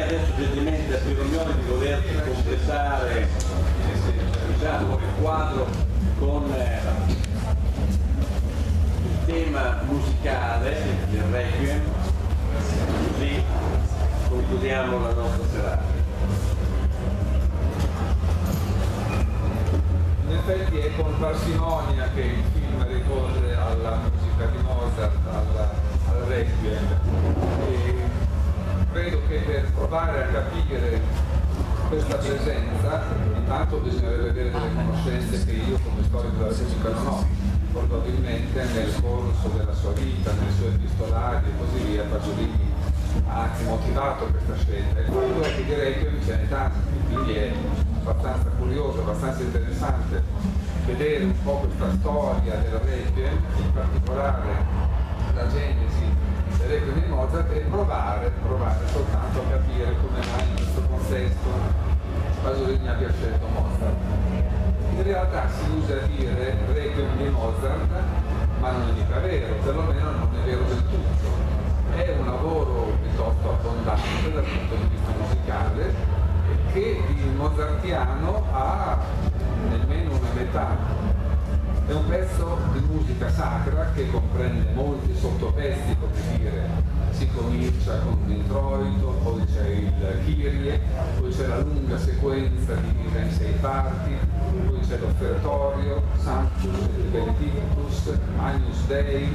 Adesso gentilmente più l'unione di voler completare diciamo, il quadro con il tema musicale del Requiem, così concludiamo la nostra serata. In effetti è con parsimonia che il film ricorre alla musica di Mozart, al Requiem. E credo che per provare a capire questa presenza, intanto bisognerebbe avere delle conoscenze che io come storico della musica non ho. Probabilmente nel corso della sua vita, nei suoi epistolari e così via, Pasolini ha anche motivato questa scelta. Il fatto è che direi che ce n'è tanti, quindi è abbastanza curioso, abbastanza interessante vedere un po' questa storia del Requiem, in particolare la genesi del Requiem di Mozart, e provare soltanto a capire come mai in questo contesto Pasolini abbia scelto Mozart. In realtà si usa dire Requiem di Mozart, ma non è mica vero, perlomeno non è vero del tutto. È un lavoro piuttosto abbondante dal punto di vista musicale, che di mozartiano ha nemmeno una metà. È un pezzo di musica sacra che comprende molti sottopezzi, come dire, si comincia con un introito, poi c'è il Kyrie, poi c'è la lunga sequenza divisa in 6 parti, poi c'è l'offertorio, Sanctus et Benedictus, Agnus Dei,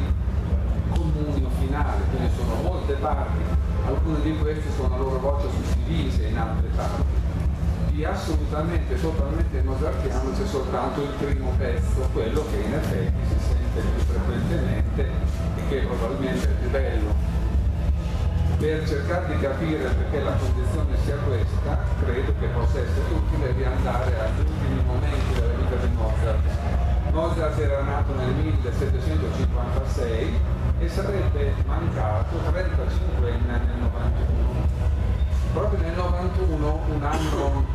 comunio finale, quindi sono molte parti, alcune di queste sono a loro volta suddivise in altre parti. Di assolutamente, totalmente mozartiano c'è soltanto il primo pezzo, quello che in effetti si sente più frequentemente e che probabilmente è il più bello. Per cercare di capire perché la condizione sia questa, credo che possa essere utile riandare agli ultimi momenti della vita di Mozart. Mozart era nato nel 1756 e sarebbe mancato 35enne nel 91. Proprio nel 91, un anno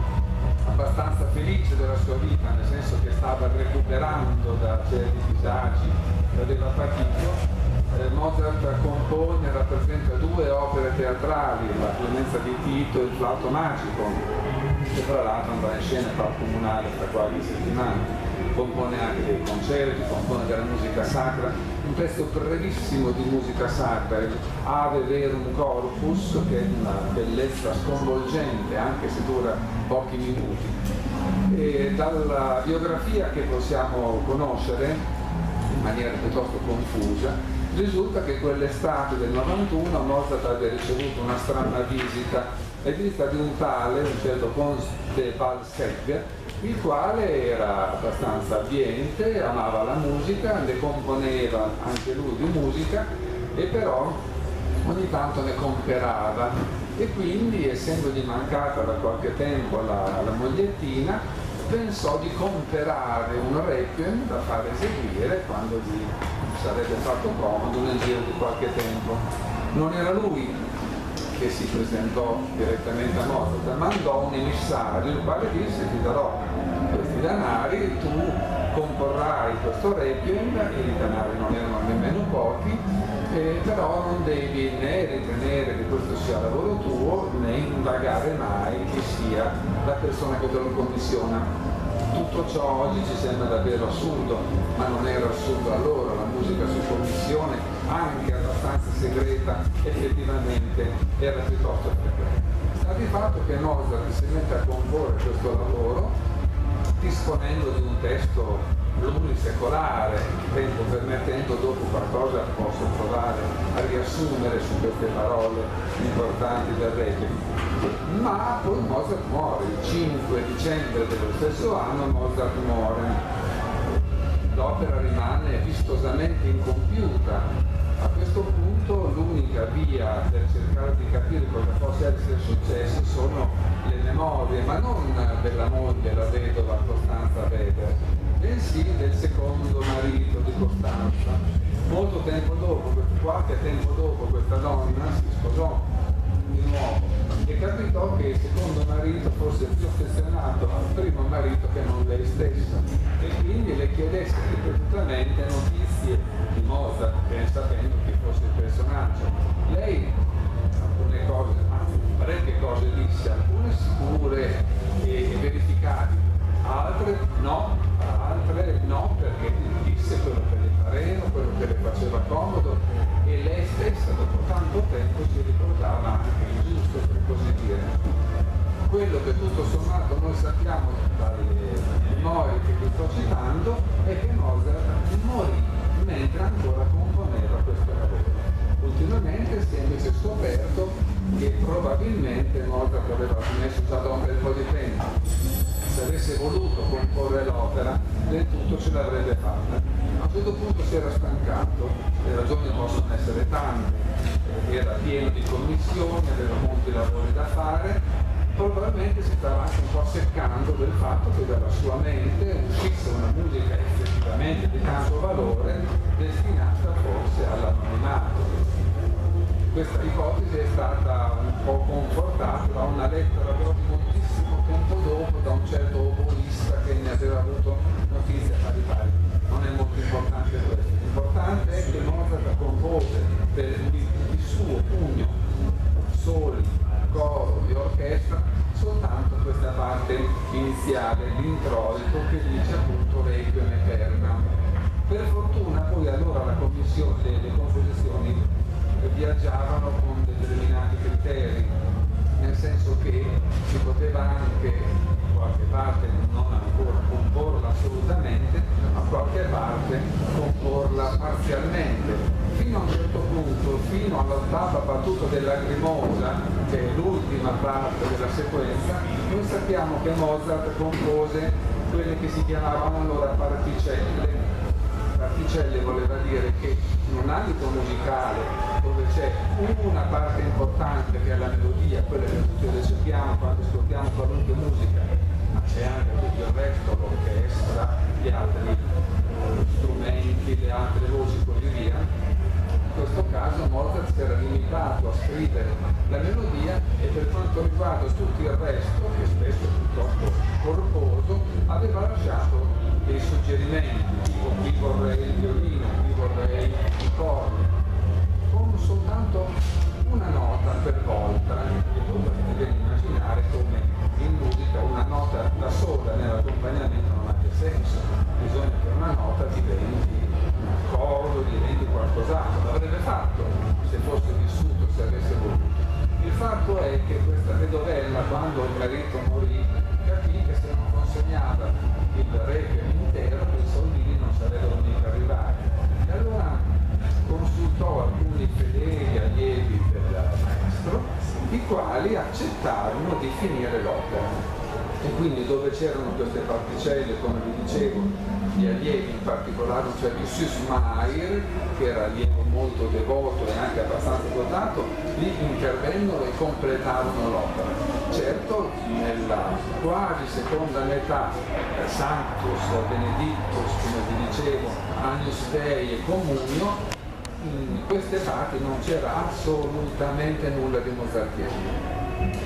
abbastanza felice della sua vita, nel senso che stava recuperando da certi disagi che aveva patito, Mozart compone e rappresenta 2 opere teatrali, la Clemenza di Tito e il Flauto Magico, che tra l'altro andrà in scena al Comunale tra qualche settimana. Compone anche dei concerti, compone della musica sacra, un pezzo brevissimo di musica sacra, Ave Verum Corpus, che è una bellezza sconvolgente, anche se dura pochi minuti. E dalla biografia che possiamo conoscere, in maniera piuttosto confusa, risulta che quell'estate del 91 Mozart abbia ricevuto una strana visita di un tale, un certo Pons de Balsegg, il quale era abbastanza abbiente, amava la musica, ne componeva anche lui di musica e però ogni tanto ne comperava e quindi, essendogli mancata da qualche tempo la mogliettina, pensò di comperare un requiem da fare eseguire quando gli sarebbe fatto comodo nel giro di qualche tempo. Non era lui che si presentò direttamente a Mozart, mandò un emissario il quale disse: ti darò questi denari, tu comporrai questo requiem, e i denari non erano nemmeno pochi, però non devi né ritenere che questo sia lavoro tuo né indagare mai chi sia la persona che te lo commissiona. Tutto ciò oggi ci sembra davvero assurdo, ma non era assurdo allora. La musica su commissione, anche abbastanza segreta, effettivamente era piuttosto frequente. Sta di fatto che Mozart si mette a comporre questo lavoro disponendo di un testo plurisecolare, tempo permettendo dopo qualcosa posso provare a riassumere su queste parole importanti del Requiem. Ma poi Mozart muore, il 5 dicembre dello stesso anno Mozart muore. L'opera rimane vistosamente incompiuta. A questo punto l'unica via per cercare di capire cosa possa essere successo sono le memorie, ma non della moglie, la vedova Costanza Weber, bensì del secondo marito di Costanza. Molto tempo dopo, qualche tempo dopo, questa donna si sposò di nuovo e capitò che il secondo marito fosse più affezionato al primo marito che non lei stessa, e quindi le chiedesse ripetutamente notizie di Mozart, ben sapendo che fosse il personaggio. Lei alcune cose, anzi parecchie cose sappiamo dalle memorie che vi sto citando è che Mozart morì mentre ancora componeva questo lavoro. Ultimamente si è invece scoperto che probabilmente Mozart aveva smesso già da un bel po' di tempo. Se avesse voluto comporre l'opera, del tutto ce l'avrebbe fatta. A un certo punto si era stancato, le ragioni possono essere tante, era pieno di commissioni, aveva molti lavori da fare, probabilmente si stava anche un po' seccando del fatto che dalla sua mente uscisse una musica effettivamente di tanto valore, destinata forse all'anonimato. Questa ipotesi è stata un po' confortata da una lettera però di moltissimo tempo dopo da un certo oboista che ne aveva avuto notizia pari pari. Non è molto importante questo, l'importante è che Mozart compose per il suo pugno soli, coro e orchestra soltanto questa parte iniziale, l'introito che dice appunto Requiem aeternam. Per fortuna poi allora la commissione delle composizioni viaggiavano con determinati criteri, nel senso che si poteva anche qualche parte non ancora comporla assolutamente, ma qualche parte comporla parzialmente, fino a un certo punto, fino all'ottava battuta del Lacrimosa, che è l'ultima parte della sequenza. Noi sappiamo che Mozart compose quelle che si chiamavano allora particelle. Particelle voleva dire che in un ambito musicale dove c'è una parte importante che è la melodia, quella che tutti recepiamo quando ascoltiamo qualunque musica, ma c'è anche tutto il resto, l'orchestra, gli altri strumenti, le altre voci e così via. In questo caso Mozart si era limitato a scrivere la melodia e per quanto riguarda tutto il resto, che spesso è piuttosto corposo, aveva lasciato dei suggerimenti, tipo qui vorrei il violino, qui vorrei i corni, con soltanto una nota per volta, e tu potete immaginare come in musica una nota da sola nell'accompagnamento non abbia senso, bisogna che una nota diventi un accordo, diventi qualcos'altro, l'avrebbe fatto se fosse vissuto, se avesse voluto. Il fatto è che questa vedovella, quando il marito morì, capì che se non consegnava il Requiem intero, i soldini non sarebbero mica arrivati. E allora consultò alcuni fedeli allievi del maestro, i quali accettarono di finire l'opera. E quindi dove c'erano queste particelle, come vi dicevo, gli allievi, in particolare un certo Süssmayr, che era allievo molto devoto e anche abbastanza dotato, lì intervennero e completarono l'opera. Certo, nella quasi seconda metà, Sanctus, Benedictus, come vi dicevo, Agnus Dei e Communio, in queste parti non c'era assolutamente nulla di mozartiano.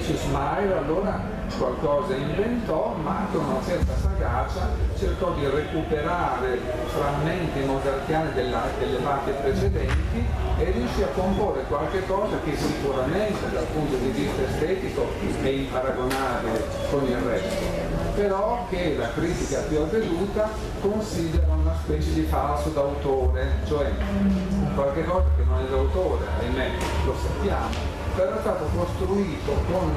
Süssmayr allora qualcosa inventò, ma con una certa sagacia cercò di recuperare frammenti mozartiani delle parti precedenti e riuscì a comporre qualche cosa che sicuramente dal punto di vista estetico è imparagonabile con il resto, però che la critica più avveduta considera una specie di falso d'autore, cioè qualche cosa che non è d'autore, ahimè, lo sappiamo, però è stato costruito con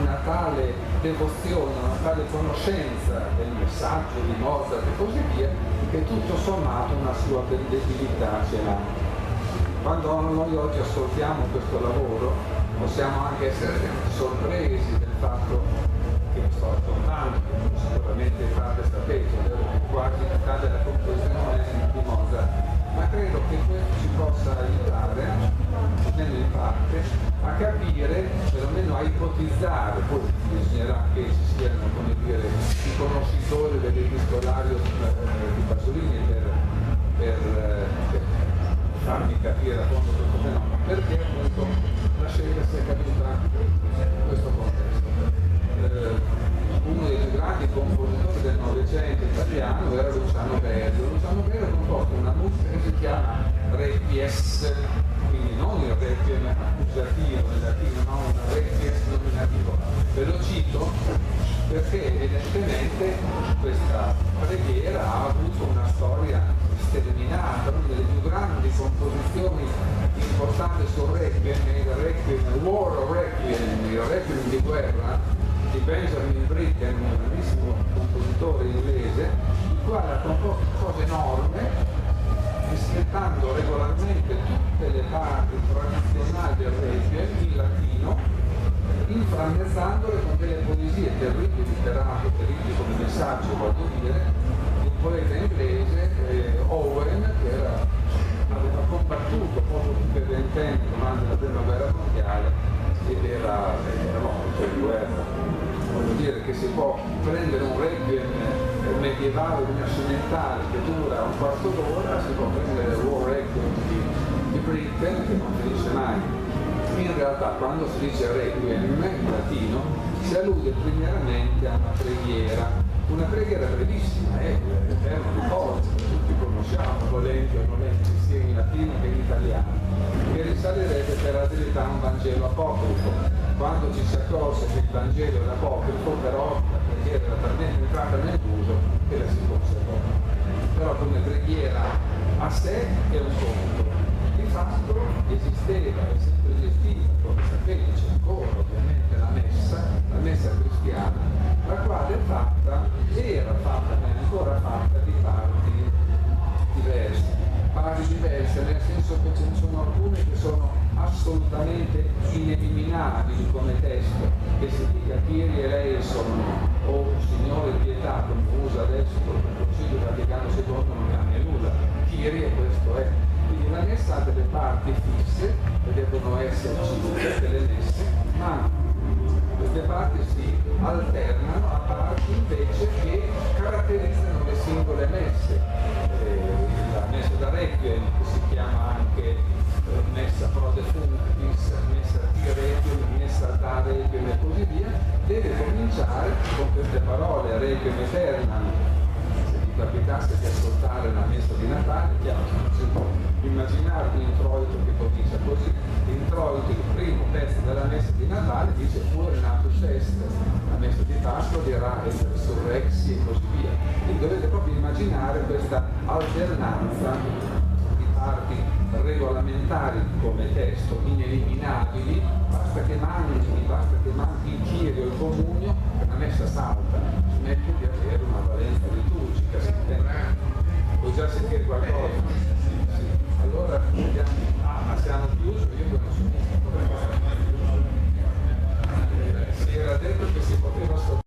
una tale devozione, una tale conoscenza del messaggio di Mozart e così via, che tutto sommato una sua vendibilità ce l'ha. Quando noi oggi ascoltiamo questo lavoro possiamo anche essere sorpresi del fatto che sto raccontando, sicuramente parte sapete, che quasi metà della composizione è di Mozart, ma credo che questo ci possa aiutare, almeno in parte, a capire, perlomeno a ipotizzare, poi bisognerà che ci siano, come dire, i conoscitori dell'epistolario di Pasolini per farmi capire a fondo questo fenomeno, perché appunto la scelta si è caduta in questo contesto. Uno dei più grandi compositori del Novecento italiano era Luciano Berio. Luciano Berio ha composto una musica che si chiama Requies, quindi non il Requiem accusativo in latino, ma un Requies nominativo. Ve lo cito perché evidentemente questa preghiera ha avuto una storia sterminata, una delle più grandi composizioni importanti sul Requiem, il Requiem, il War Requiem, il Requiem di guerra, di Benjamin Britten, un grandissimo compositore inglese, il quale ha composto cose enormi, rispettando regolarmente tutte le parti tradizionali del Requiem in latino, inframmezzandole con delle poesie terribili, peraltro terribili come messaggio, voglio dire, di un poeta inglese, Owen, che aveva combattuto poco più che ventenne durante la prima guerra mondiale ed era morto in guerra. Voglio dire che si può prendere un requiem medievale rinascimentale che dura un quarto d'ora, si può prendere il War Requiem di Britten che non finisce mai. In realtà quando si dice requiem in latino si allude primeramente a una preghiera brevissima, l'Eterno riposo, che tutti conosciamo, volenti o nolenti, sia in latino che in italiano, che risalirebbe per la verità a un Vangelo apocrifo. Quando ci si accorse che il Vangelo era apocrifo, però la preghiera era talmente entrata nell'uso che la si conservò. Però come preghiera a sé è un conto. Di fatto esisteva, è sempre esistita, come sapete c'è ancora ovviamente la messa cristiana, la quale era fatta e è ancora fatta di parti diverse, nel senso che ce ne sono alcune che sono assolutamente ineliminabili come testo, che si dica Kyrie eleison o Signore pietà, come usa adesso il Concilio Vaticano II, non cambia nulla. Kyrie questo è. Quindi la messa ha delle parti fisse, che devono esserci tutte le messe, ma queste parti si alternano a parti invece che caratterizzano le singole messe. La messa da Requiem, che si chiama anche messa pro defunctis, messa di Requiem, messa da Requiem e così via, deve cominciare con queste parole Requiem aeternam. Se vi capitasse di ascoltare la messa di Natale, chiaro, si può immaginare un introito che comincia così. L'introito, il primo pezzo della messa di Natale dice Pure natus est, la messa di Pasqua dirà et resurrexi e così via. Quindi dovete proprio immaginare questa alternanza di parti regolamentari come testo ineliminabili, basta che manchi il Kyrie o il comunio, la messa salta, smette di avere una valenza liturgica, si intende. Puoi già sentire qualcosa? Sì. Allora vediamo. Ma siamo chiusi, io non so niente. Si era detto che si poteva ascoltare.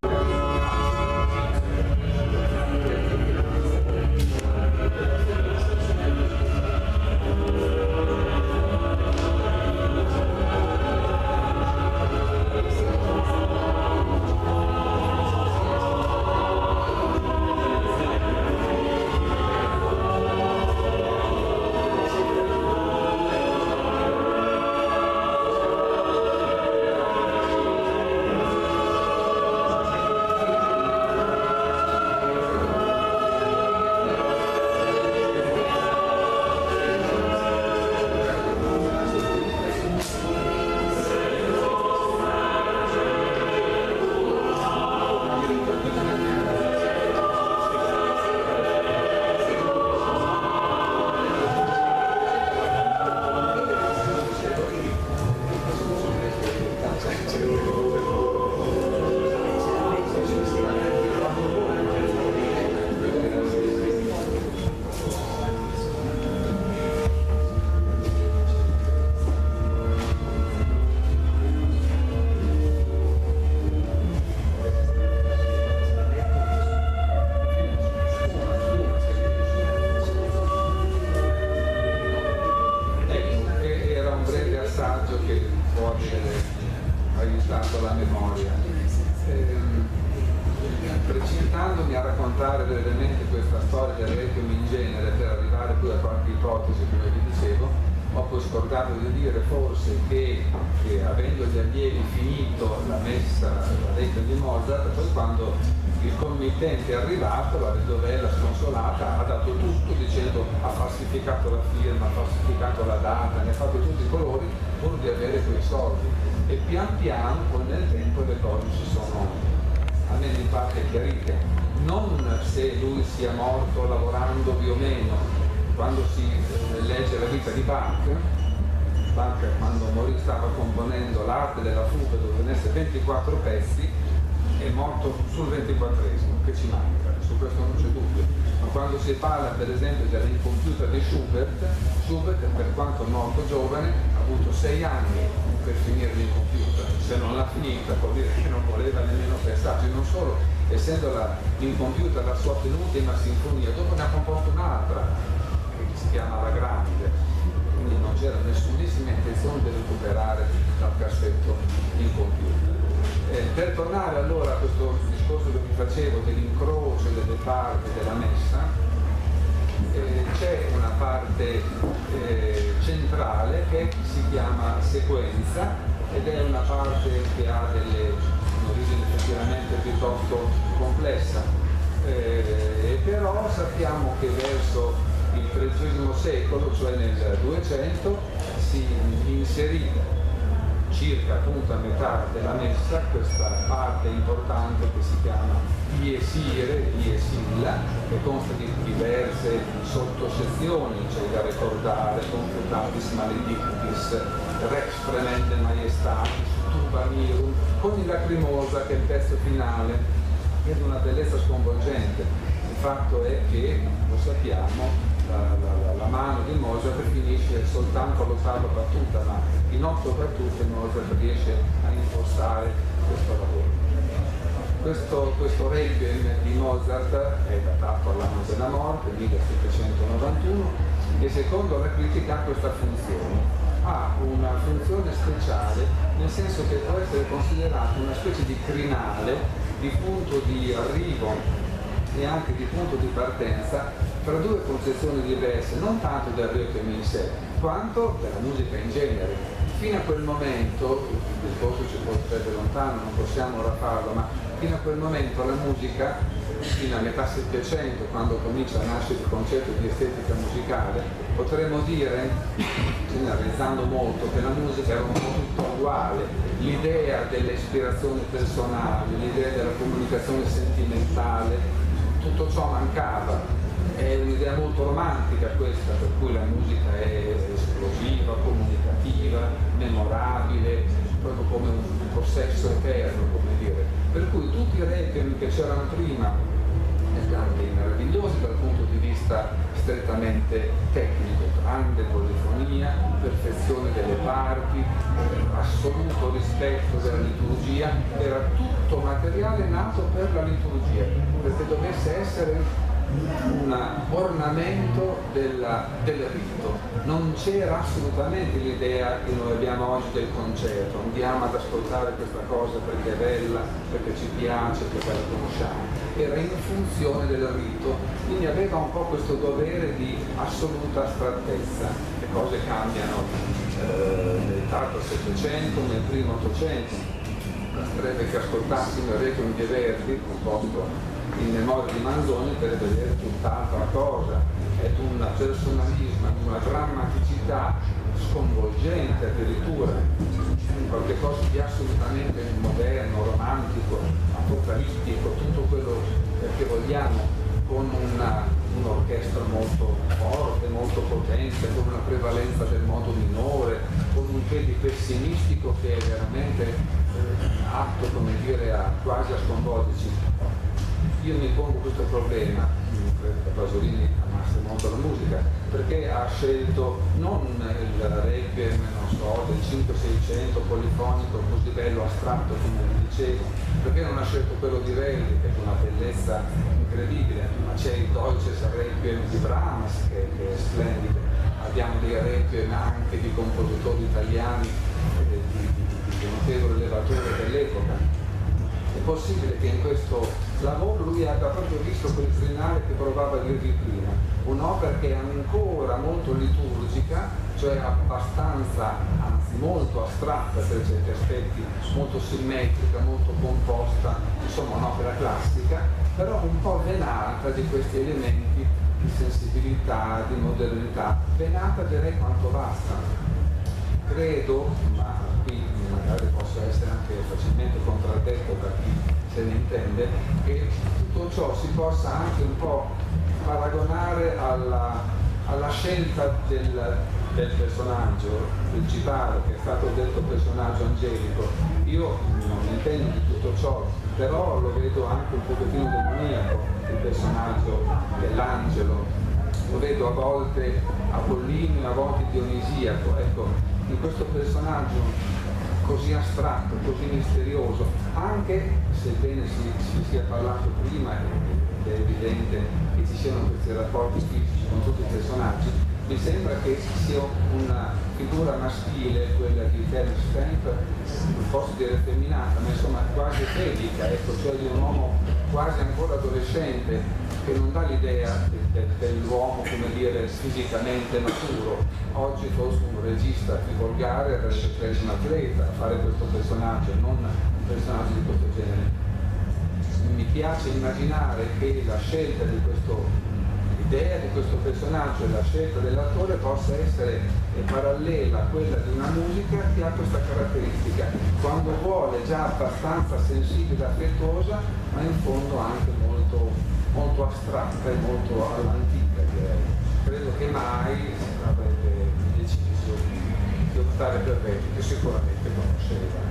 Precintandomi a raccontare brevemente questa storia del Requiem in genere per arrivare poi a qualche ipotesi, come vi dicevo, ho poi scordato di dire forse che avendo gli allievi finito la messa, la Requiem di Mozart, poi quando il committente è arrivato, la vedovella sconsolata ha dato tutto dicendo ha falsificato la firma, ha falsificato la data, ne ha fatto tutti i colori pur di avere quei soldi. E pian piano poi nel tempo le cose si sono almeno in parte chiarite, non se lui sia morto lavorando più o meno. Quando si legge la vita di Bach quando morì stava componendo l'arte della fuga dove ne 24 pezzi, è morto sul 24esimo, che ci manca, su questo non c'è dubbio. Ma quando si parla per esempio dell'incompiuta di Schubert, per quanto molto giovane ha avuto 6 anni per finire l'incompiuta, se non l'ha finita vuol dire che non voleva nemmeno pensarci, non solo, essendo l'incompiuta la sua penultima sinfonia, dopo ne ha composto un'altra che si chiama La Grande, quindi non c'era nessunissima intenzione di recuperare dal cassetto incompiuta. Per tornare allora a questo discorso che vi facevo dell'incrocio delle parti della messa, c'è una parte centrale che si chiama sequenza ed è una parte che ha un'origine effettivamente piuttosto complessa, però sappiamo che verso il XIII secolo, cioè nel 200, si inserì circa appunto a metà della messa questa parte importante che si chiama Iesire, Iesilla, che consta di diverse sottosezioni, cioè da ricordare Confutatis Maledictis, Rex Tremende Maiestatis, Tuba Mirum, con il Lacrimosa che è il pezzo finale, che è di una bellezza sconvolgente. Il fatto è che, lo sappiamo, la mano di Mozart finisce soltanto all'ottava battuta, ma in 8 battute Mozart riesce a impostare questo lavoro. Questo Requiem di Mozart è datato all'anno della morte, 1791, e secondo la critica ha questa funzione. Ha una funzione speciale, nel senso che può essere considerato una specie di crinale, di punto di arrivo e anche di punto di partenza tra due concezioni diverse, non tanto del Requiem in sé, quanto della musica in genere. Fino a quel momento, il discorso ci porterebbe lontano, non possiamo ora farlo, ma fino a quel momento la musica, fino a metà Settecento, quando comincia a nascere il concetto di estetica musicale, potremmo dire, generalizzando molto, che la musica era un po' tutto uguale. L'idea dell'ispirazione personale, l'idea della comunicazione sentimentale, tutto ciò mancava. È un'idea molto romantica questa, per cui la musica è esplosiva, comunicativa, memorabile, proprio come un possesso eterno, come dire. Per cui tutti i requiem che c'erano prima erano meravigliosi dal punto di vista strettamente tecnico, grande polifonia, perfezione delle parti, assoluto rispetto della liturgia, era tutto materiale nato per la liturgia, perché dovesse essere un ornamento del rito. Non c'era assolutamente l'idea che noi abbiamo oggi del concerto, andiamo ad ascoltare questa cosa perché è bella, perché ci piace, perché la conosciamo. Era in funzione del rito, quindi aveva un po' questo dovere di assoluta astrattezza. Le cose cambiano nel tardo Settecento, nel primo Ottocento. Basterebbe che ascoltassimo il Requiem di Verdi, composto in memoria di Manzoni, per vedere tutt'altra cosa, è un personalismo, una drammaticità sconvolgente addirittura, qualche cosa di assolutamente moderno, romantico, apocalittico, tutto quello che vogliamo, con un'orchestra molto forte, molto potente, con una prevalenza del modo minore, con un che di pessimistico che è veramente atto, come dire, quasi a sconvolgerci. Io mi pongo questo problema, credo che Pasolini amasse molto la musica, perché ha scelto non il Requiem, non so, del 5-600 polifonico così bello astratto come vi dicevo, perché non ha scelto quello di Verdi, che è una bellezza incredibile, ma c'è il Dolces Requiem di Brahms che è splendido, abbiamo dei Requiem anche di compositori italiani, di notevole levatore dell'epoca. È possibile che in questo lavoro lui abbia proprio visto quel crinale che provava a dirvi prima, un'opera che è ancora molto liturgica, cioè abbastanza, anzi molto astratta per certi aspetti, molto simmetrica, molto composta, insomma un'opera classica, però un po' venata di questi elementi di sensibilità, di modernità, venata direi quanto basta. Credo, ma qui magari posso essere anche facilmente contraddetto da chi se ne intende, che tutto ciò si possa anche un po' paragonare alla scelta del personaggio principale, che è stato detto personaggio angelico. Io non intendo di tutto ciò, però lo vedo anche un pochettino demoniaco, il personaggio dell'angelo. Lo vedo a volte apollineo, a volte dionisiaco. Ecco, in questo personaggio così astratto, così misterioso, anche sebbene si sia parlato prima ed è evidente che ci siano questi rapporti fisici con tutti i personaggi, mi sembra che sia una figura maschile, quella di Terence Stamp, non posso dire effeminata, ma insomma quasi felica, ecco, cioè di un uomo quasi ancora adolescente, che non dà l'idea dell'uomo, come dire, fisicamente maturo. Oggi forse un regista più volgare avrebbe preso un atleta a fare questo personaggio, non un personaggio di questo genere. Mi piace immaginare che la scelta di l'idea di questo personaggio e la scelta dell'attore possa essere parallela a quella di una musica che ha questa caratteristica, quando vuole già abbastanza sensibile e affettuosa, ma in fondo anche molto astratta e molto all'antica, direi. Credo che mai avrebbe deciso di optare per Verdi, che sicuramente conosceva.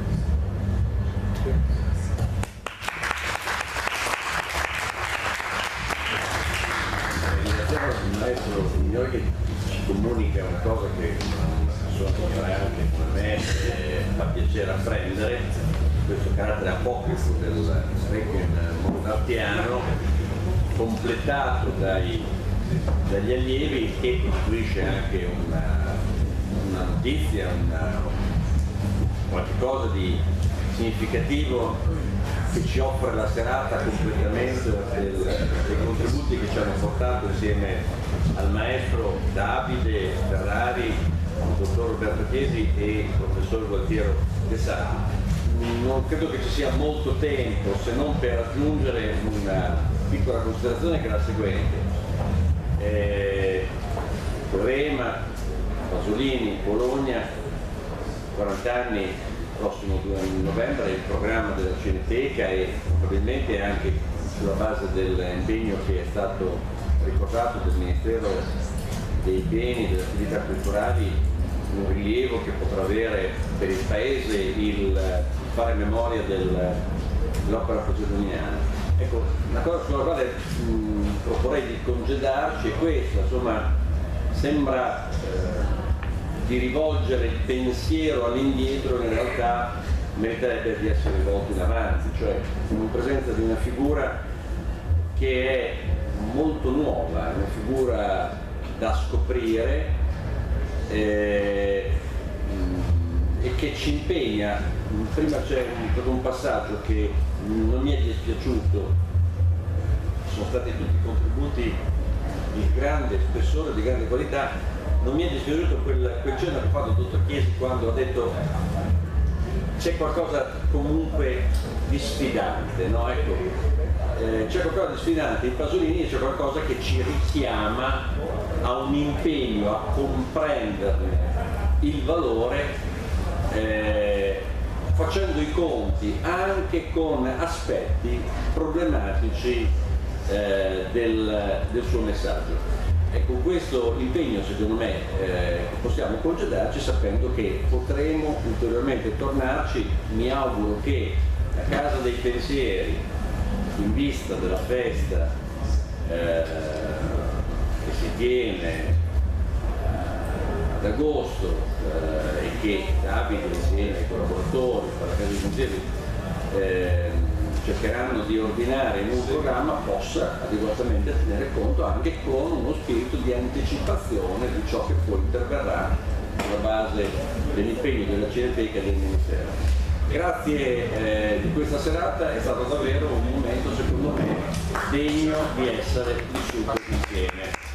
Ringraziamo il maestro Signore che ci comunica una cosa che sono ignorante come me fa piacere apprendere, questo carattere apocrifo del requiem mozartiano, completato dagli allievi, che costruisce anche una notizia, qualcosa di significativo che ci offre la serata completamente dei contributi che ci hanno portato insieme al maestro Davide Ferrari, il dottor Roberto Chiesi e il professor Gualtiero De Sati. Non credo che ci sia molto tempo se non per aggiungere una piccola considerazione, che è la seguente. Crema, Pasolini, Bologna, 40 anni, prossimo 2 novembre, il programma della Cineteca, e probabilmente anche sulla base dell'impegno che è stato ricordato del Ministero dei Beni e delle Attività Culturali, un rilievo che potrà avere per il Paese il fare memoria dell'opera pasoliniana. Ecco, una cosa sulla quale proporrei di congedarci è questa, insomma, sembra di rivolgere il pensiero all'indietro, in realtà meriterebbe di essere rivolto in avanti, cioè in presenza di una figura che è molto nuova, una figura da scoprire e che ci impegna. Prima c'è un passaggio che non mi è dispiaciuto, sono stati tutti contributi di grande spessore, di grande qualità. Non mi è dispiaciuto quel cenno che ha fatto il dottor Chiesi quando ha detto c'è qualcosa comunque di sfidante, no? Ecco, c'è qualcosa di sfidante in Pasolini e c'è qualcosa che ci richiama a un impegno a comprenderne il valore, facendo i conti anche con aspetti problematici del suo messaggio. E con questo impegno, secondo me, possiamo congedarci sapendo che potremo ulteriormente tornarci. Mi auguro che la Casa dei Pensieri, in vista della festa che si tiene ad agosto e che Davide insieme ai collaboratori per la Casa dei Pensieri cercheranno di ordinare in un programma, possa adeguatamente tenere conto anche con uno spirito di anticipazione di ciò che poi interverrà sulla base dell'impegno della Cineteca e del Ministero. Grazie di questa serata, è stato davvero un momento, secondo me, degno di essere vissuto insieme.